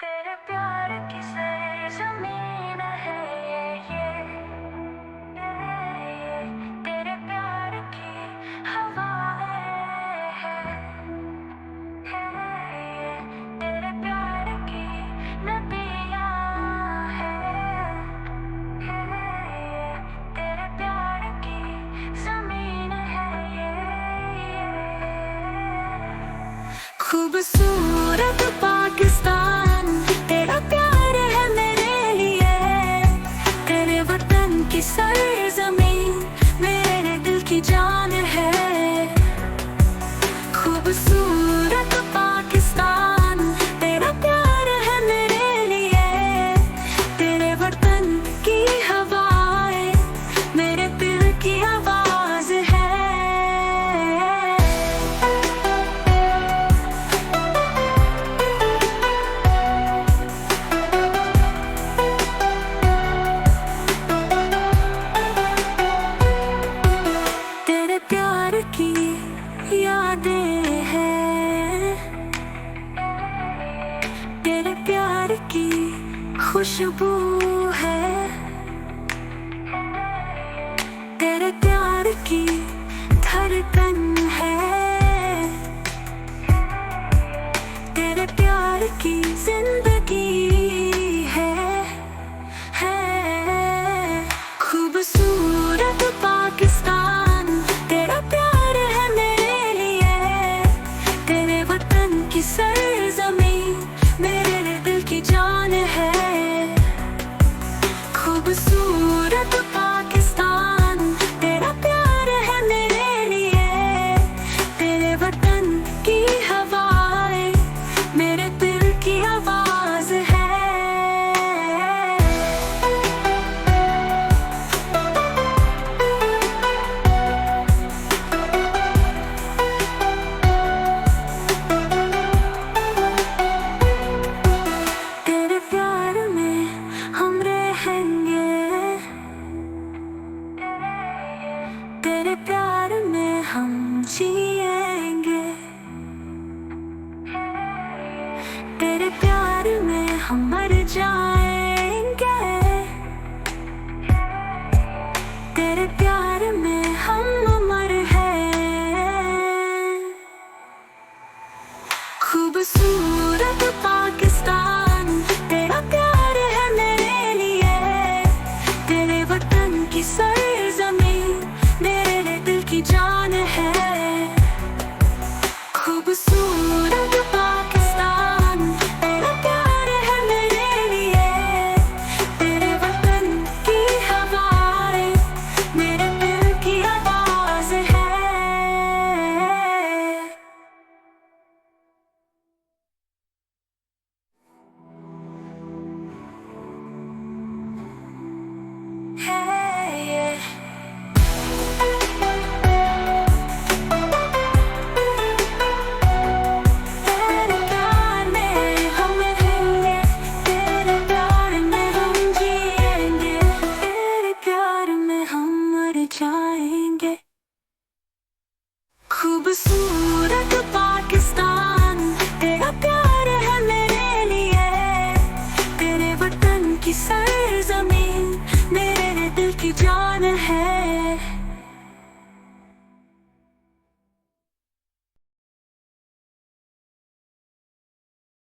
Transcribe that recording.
तेरे प्यार की सरजमीन है ये तेरे प्यार की हवाएं है ये तेरे प्यार की नदियाँ है ये तेरे प्यार की जमीन है ये खूबसूरत पाकिस्तान तेरा प्यार है मेरे लिए तेरे वतन की सरजमीन मेरे दिल की जान है खूबसूरत पाकिस्तान तेरा प्यार है मेरे लिए तेरे वतन की हवाएं मेरे दिल की आवाज है तेरे प्यार की यादें हैं तेरे प्यार की खुशबू है तेरे प्यार की धड़कन है तेरे प्यार की जिंदगी है खूबसूरत पाकिस्तान तेरा प्यार है मेरे लिए तेरे वतन की सरजमीन मेरे दिल की जान है खूबसूरत पाकिस्तान तेरा प्यार है मेरे लिए तेरे वतन की हवाएं मेरे दिल की आवाज है तेरे प्यार में हम रहेंगे तेरे प्यार में हम जिएंगे तेरे प्यार में हम मर जाएंगे